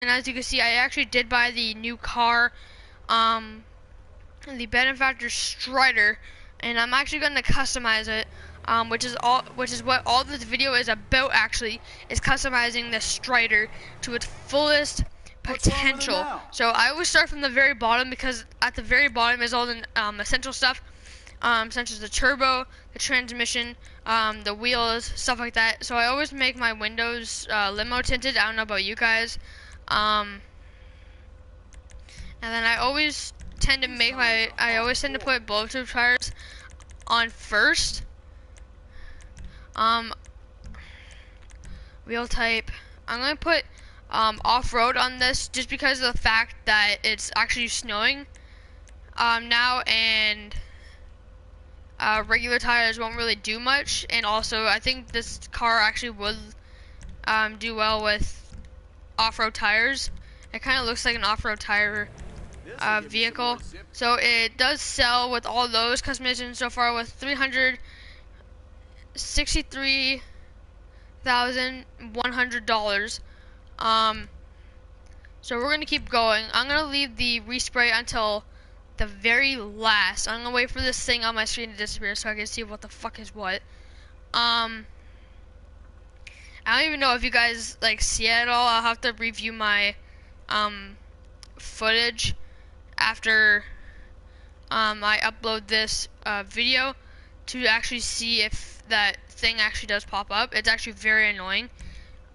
And as you can see, I actually did buy the new car, the Benefactor Strider, and I'm actually going to customize it, which is what all this video is about. Actually, is customizing the Strider to its fullest potential. So I always start from the very bottom because at the very bottom is all the essential stuff, such as the turbo, the transmission, the wheels, stuff like that. So I always make my windows limo tinted. I don't know about you guys. And then I always tend to put bulletproof tires on first. Wheel type, I'm gonna put off-road on this just because of the fact that it's actually snowing now, and regular tires won't really do much. And also I think this car actually would do well with off-road tires. It kind of looks like an off-road tire vehicle. So it does sell with all those customizations so far with $363,100. So we're gonna keep going. I'm gonna leave the respray until the very last. I'm gonna wait for this thing on my screen to disappear so I can see what the fuck is what. I don't even know if you guys like see it at all. I'll have to review my footage after I upload this video to actually see if that thing actually does pop up. It's actually very annoying.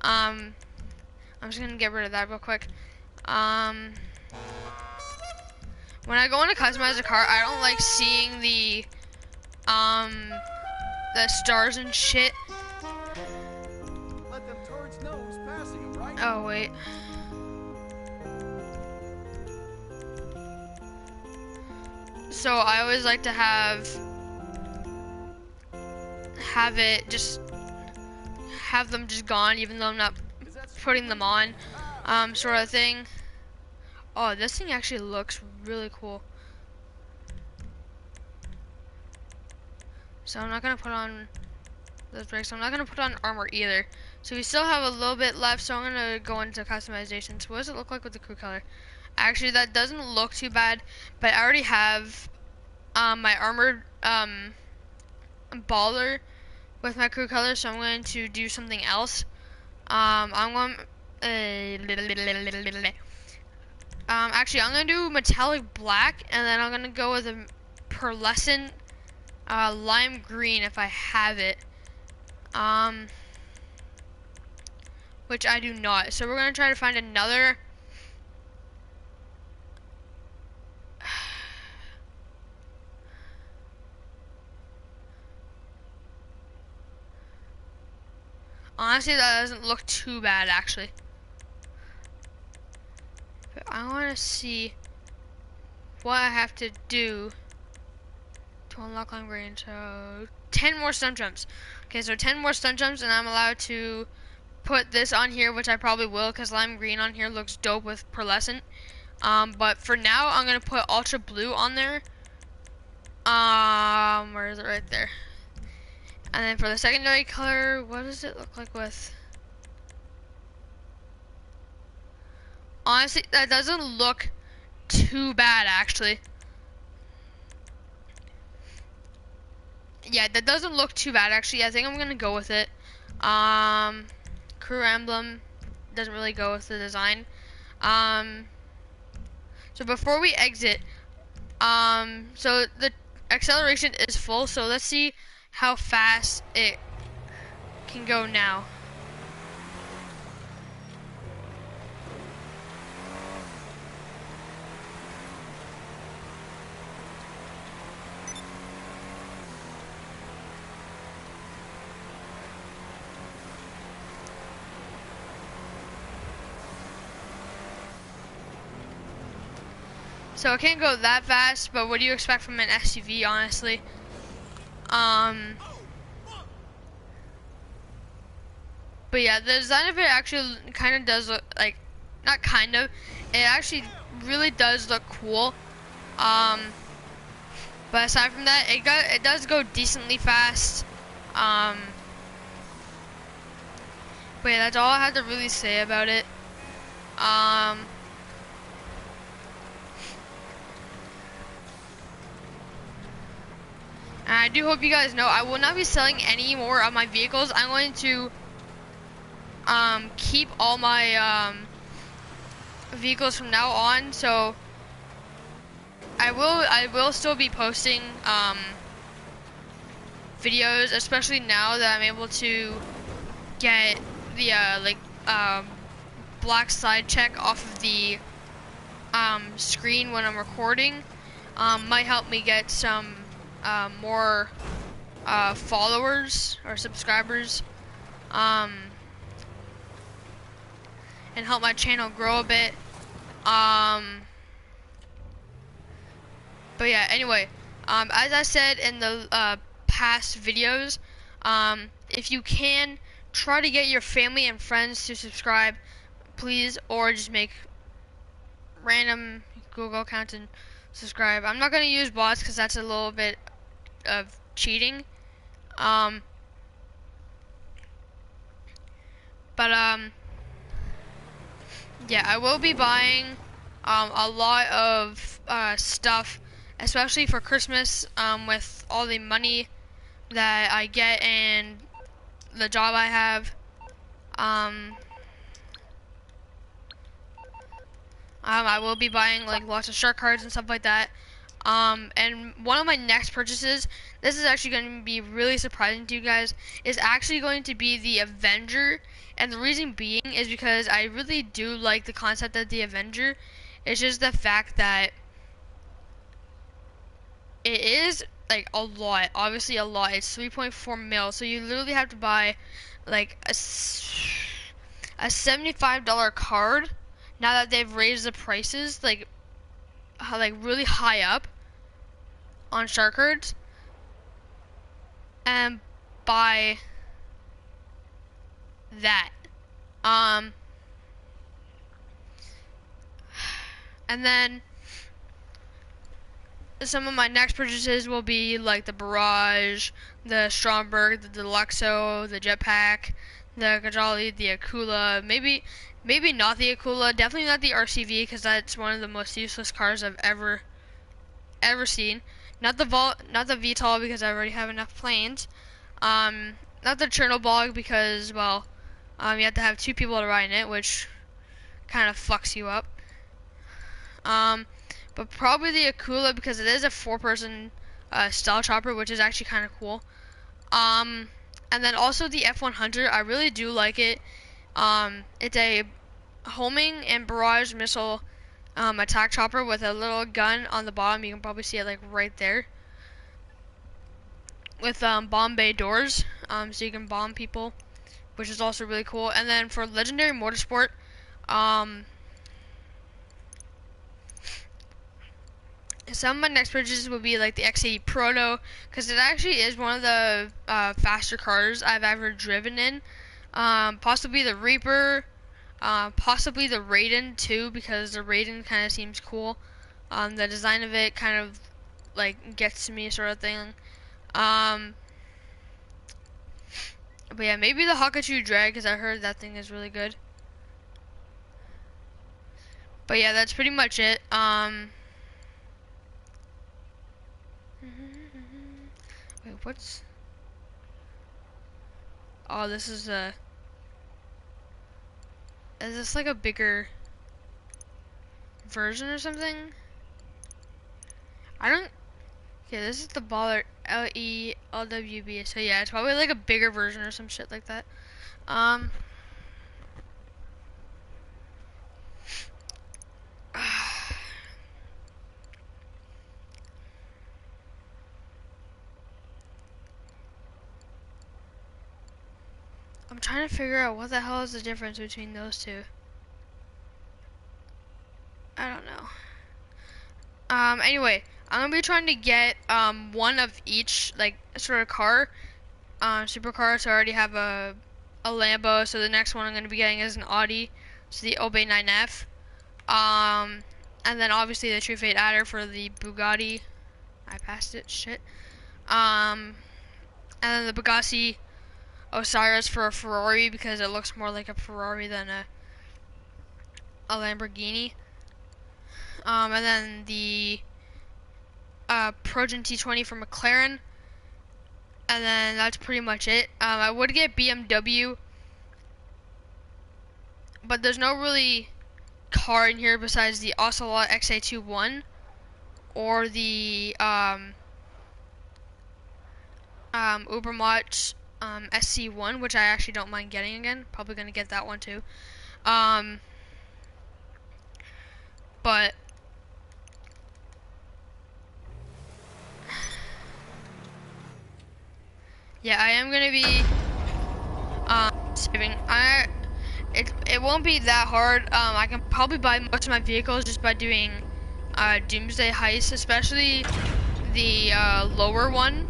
I'm just gonna get rid of that real quick. When I go in to customize a car, I don't like seeing the stars and shit. Let them turds know who's passing them, right? Oh wait. So I always like to have them just gone, even though I'm not putting them on, sort of thing. Oh, this thing actually looks really cool. So I'm not gonna put on those brakes. I'm not gonna put on armor either. So we still have a little bit left, so I'm gonna go into customization. So what does it look like with the crew color? Actually, that doesn't look too bad, but I already have my armored baller with my crew color, so I'm going to do something else. Actually, I'm gonna do metallic black, and then I'm gonna go with a pearlescent lime green if I have it, which I do not. So we're gonna try to find another. Honestly, that doesn't look too bad, actually. But I want to see what I have to do to unlock lime green. So 10 more stunt jumps. Okay, so 10 more stunt jumps, and I'm allowed to put this on here, which I probably will, because lime green on here looks dope with pearlescent. But for now, I'm gonna put ultra blue on there. Where is it? Right there. And then for the secondary color, what does it look like with? Honestly, that doesn't look too bad, actually. Yeah, that doesn't look too bad, actually. I think I'm gonna go with it. Crew emblem doesn't really go with the design. So before we exit, so the acceleration is full, so let's see how fast it can go now. So it can't go that fast, but what do you expect from an SUV, honestly? But yeah, the design of it actually kind of does look like, not kind of, it actually really does look cool. But aside from that, it does go decently fast. But yeah, that's all I have to really say about it. And I do hope you guys know I will not be selling any more of my vehicles. I'm going to keep all my vehicles from now on. So I will still be posting videos, especially now that I'm able to get the black slide check off of the screen when I'm recording. Might help me get some more followers or subscribers, and help my channel grow a bit. But yeah, anyway, as I said in the past videos, if you can, try to get your family and friends to subscribe, please, or just make random Google accounts and subscribe. I'm not going to use bots because that's a little bit of cheating. Yeah, I will be buying a lot of stuff, especially for Christmas, with all the money that I get and the job I have. I will be buying like lots of shark cards and stuff like that. And one of my next purchases, this is actually going to be really surprising to you guys, is actually going to be the Avenger. And the reason being is because I really do like the concept of the Avenger. It's just the fact that it is like a lot, obviously a lot. It's 3.4 mil, so you literally have to buy like a $75 card. Now that they've raised the prices, like really high up on shark cards, and buy that. And then some of my next purchases will be like the Barrage, the Stromberg, the Deluxo, the Jetpack, the Kajali, the Akula, maybe not the Akula, definitely not the RCV because that's one of the most useless cars I've ever seen. Not the VTOL because I already have enough planes. Not the Chernobog because, well, you have to have 2 people to ride in it, which kind of fucks you up. But probably the Akula because it is a 4-person style chopper, which is actually kind of cool. And then also the F100, I really do like it. It's a homing and barrage missile attack chopper with a little gun on the bottom. You can probably see it like right there. With bomb bay doors, so you can bomb people, which is also really cool. And then for Legendary Motorsport, some of my next purchases will be like the X80 Proto, because it actually is one of the faster cars I've ever driven in. Possibly the Reaper, possibly the Raiden too, because the Raiden kind of seems cool. The design of it kind of like gets to me, sort of thing. But yeah, maybe the Hakachu Drag, because I heard that thing is really good. But yeah, that's pretty much it. Wait, what's... Oh, this is a... Is this like a bigger version or something? I don't... Okay, this is the Baller LELWB. So yeah, it's probably like a bigger version or some shit like that. I'm trying to figure out what the hell is the difference between those two. I don't know. Anyway, I'm gonna be trying to get one of each like sort of car, supercar. So I already have a Lambo. So the next one I'm gonna be getting is an Audi. It's the Obey 9F. And then obviously the True Fate Adder for the Bugatti. I passed it. Shit. And then the Bugatti Osiris for a Ferrari because it looks more like a Ferrari than a Lamborghini. And then the Progen T20 from McLaren. And then that's pretty much it. I would get BMW, but there's no really car in here besides the Ocelot XA21 or the Ubermacht SC1, which I actually don't mind getting again. Probably gonna get that one too. But yeah, I am gonna be saving. It won't be that hard. I can probably buy most of my vehicles just by doing Doomsday Heist, especially the lower one,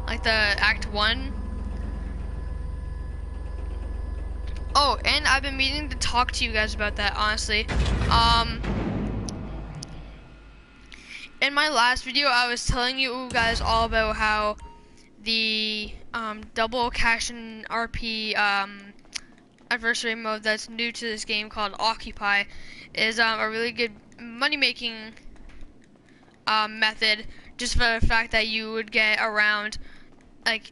like the Act 1. Oh, and I've been meaning to talk to you guys about that, honestly. In my last video, I was telling you guys all about how the double cash and RP adversary mode that's new to this game called Occupy is a really good money-making method, just for the fact that you would get around like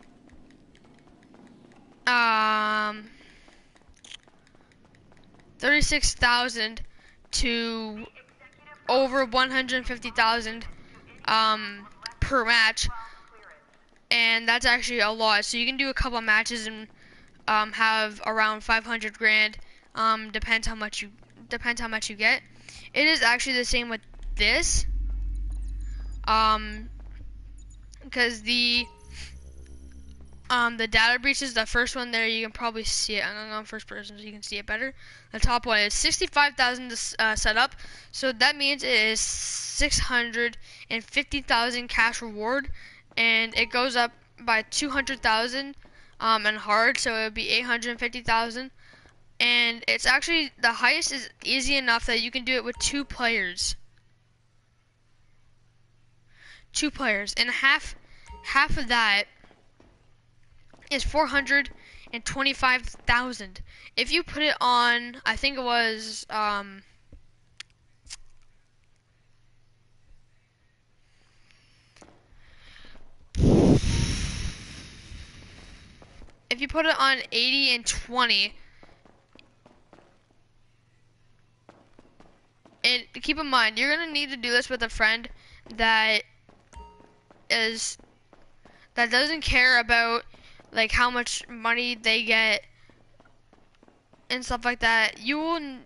36,000 to over 150,000 per match, and that's actually a lot. So you can do a couple of matches and have around 500 grand. Depends how much you get. It is actually the same with this, because the data breaches, the first one there, you can probably see it. I'm on first person, so you can see it better. The top one is 65,000 to set up, so that means it is 650,000 cash reward, and it goes up by 200,000 and hard, so it would be 850,000. And it's actually, the highest is easy enough that you can do it with 2 players. 2 players, and half of that is 425,000. If you put it on, I think it was if you put it on 80 and 20, and keep in mind, you're gonna need to do this with a friend that doesn't care about like how much money they get and stuff like that. You will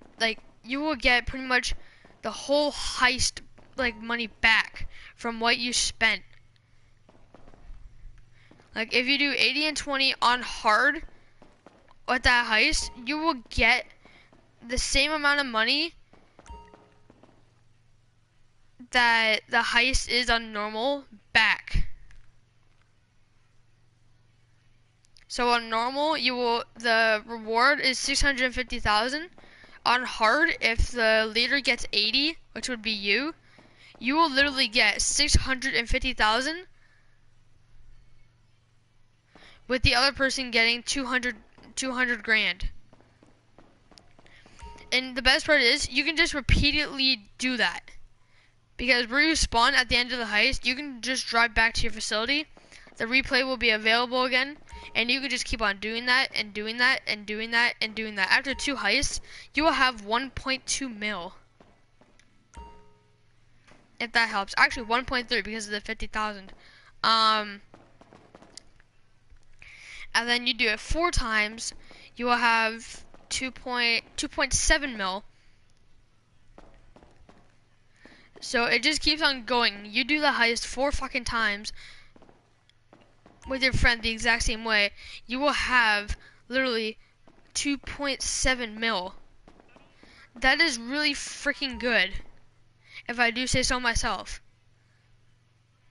get pretty much the whole heist like money back from what you spent. Like if you do 80 and 20 on hard with that heist, you will get the same amount of money that the heist is on normal back. So on normal, the reward is 650,000. On hard, if the leader gets 80, which would be you will literally get 650,000, with the other person getting 200 grand. And the best part is, you can just repeatedly do that. Because where you spawn at the end of the heist, you can just drive back to your facility. The replay will be available again, and you can just keep on doing that and doing that and doing that and doing that. After 2 heists, you will have 1.2 mil. If that helps. Actually 1.3 because of the 50,000. And then you do it 4 times, you will have 2.7 mil. So it just keeps on going. You do the heist 4 fucking times with your friend the exact same way, you will have literally 2.7 mil. That is really freaking good, if I do say so myself.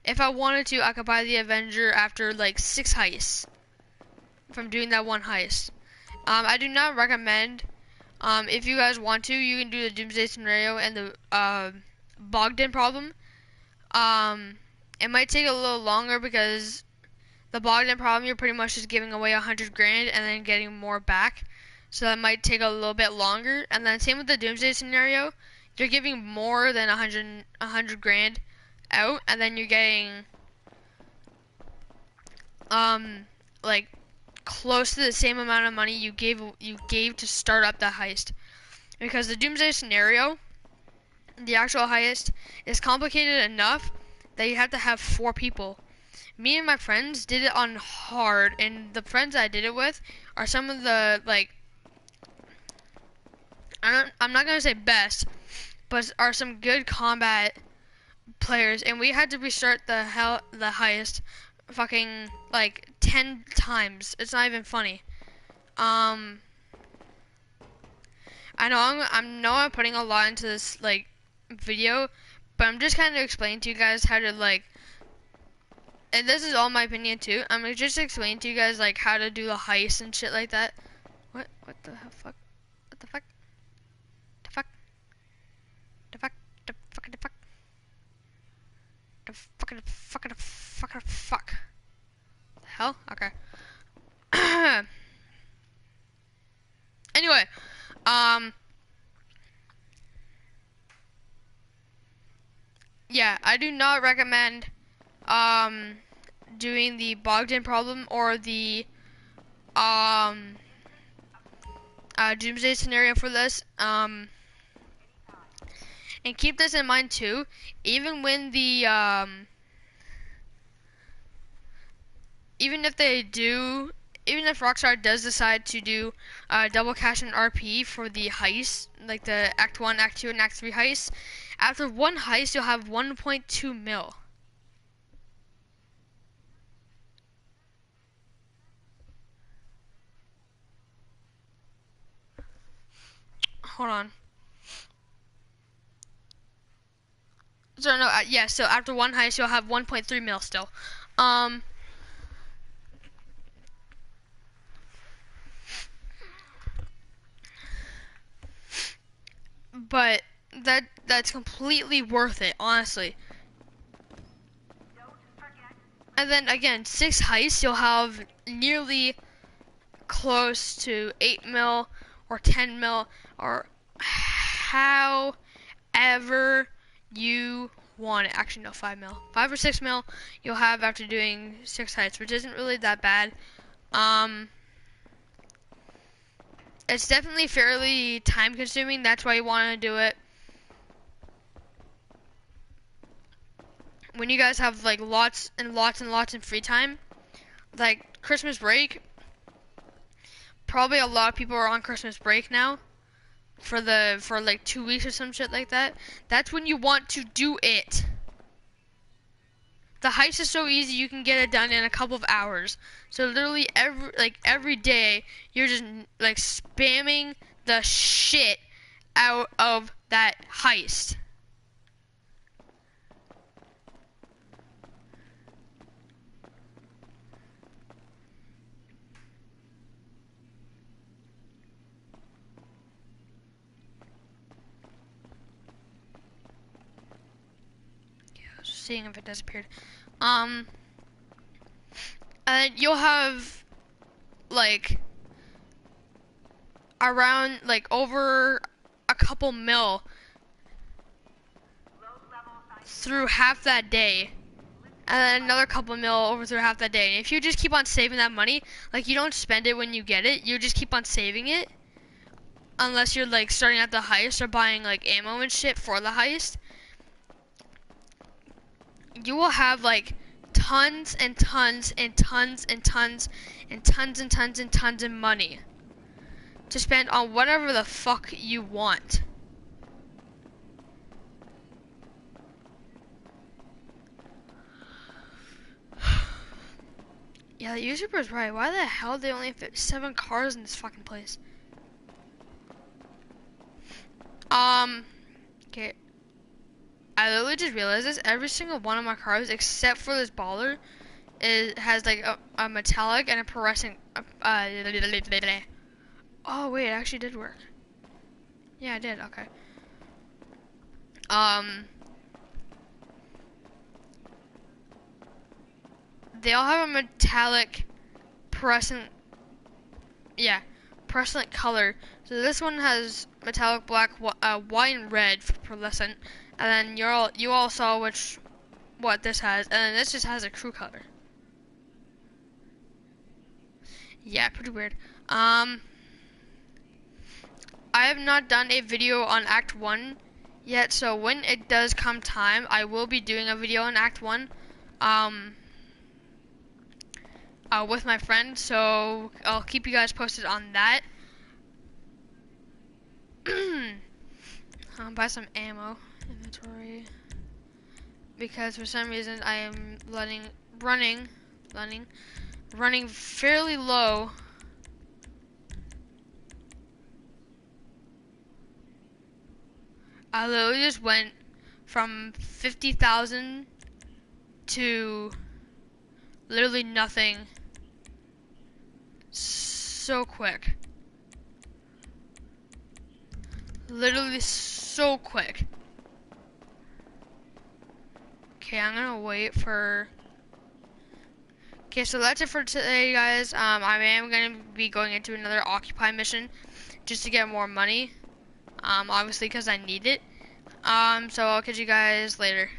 If I wanted to, I could buy the Avenger after like 6 heists from doing that one heist. I do not recommend. If you guys want to, you can do the Doomsday Scenario and the Bogdan problem. It might take a little longer because the Bogdan problem, you're pretty much just giving away 100 grand and then getting more back. so that might take a little bit longer. And then same with the doomsday scenario, you're giving more than 100 grand out, and then you're getting like close to the same amount of money you gave to start up the heist. Because the doomsday scenario, the actual heist, is complicated enough that you have to have 4 people. Me and my friends did it on hard, and the friends I did it with are some of the, like, I'm not gonna say best, but are some good combat players, and we had to restart the heist fucking like 10 times. It's not even funny. I'm putting a lot into this like video, but I'm just kind of explaining to you guys how to like, and this is all my opinion too. I'm gonna just explain to you guys like how to do the heist and shit like that. What the hell, fuck? What the fuck? The fuck? The fuck? The fuck? The fuck? The fuck? The fuck? The fuck? The fuck? The hell? Okay. Anyway, yeah, I do not recommend doing the Bogdan problem or the doomsday scenario for this. And keep this in mind too. Even when the even if Rockstar does decide to do double cash and RP for the heist, like the Act 1, Act 2, and Act 3 heist, after one heist you'll have 1.2 mil. Hold on. So no, yeah. So after one heist, you'll have 1.3 mil still. But that's completely worth it, honestly. And then again, 6 heists, you'll have nearly close to 8 mil or 10 mil or however you want it. Actually, no, 5 mil. 5 or 6 mil you'll have after doing 6 heists, which isn't really that bad. It's definitely fairly time consuming. That's why you want to do it when you guys have like lots and lots and lots of free time. Like Christmas break. Probably a lot of people are on Christmas break now for like 2 weeks or some shit like that. That's when you want to do it. The heist is so easy, you can get it done in a couple of hours. So literally every day you're just like spamming the shit out of that heist. Seeing if it disappeared. And you'll have like around like over a couple mil through half that day, and then another couple mil over through half that day. And if you just keep on saving that money, like you don't spend it when you get it, you just keep on saving it, unless you're like starting at the heist or buying like ammo and shit for the heist. You will have like tons and tons and tons and tons and tons and tons and tons of money to spend on whatever the fuck you want. Yeah, the YouTuber's right. Why the hell do they only fit 7 cars in this fucking place? Okay. I literally just realized this. Every single one of my cars, except for this baller, has like a metallic and a fluorescent. Oh wait, it actually did work. Yeah, it did. Okay. They all have a metallic fluorescent. Yeah, pearlescent color. So this one has metallic black, white, and red for pearlescent, and then you all saw what this has, and then this just has a crew color. Yeah, pretty weird. I have not done a video on Act 1 yet, so when it does come time, I will be doing a video on Act 1 with my friend, so I'll keep you guys posted on that. Buy some ammo inventory because for some reason I am running fairly low. I literally just went from 50,000 to literally nothing so quick. Literally so quick. Okay, I'm gonna wait for... Okay, so that's it for today, guys. I am gonna be going into another Occupy mission just to get more money. Obviously because I need it. So I'll catch you guys later.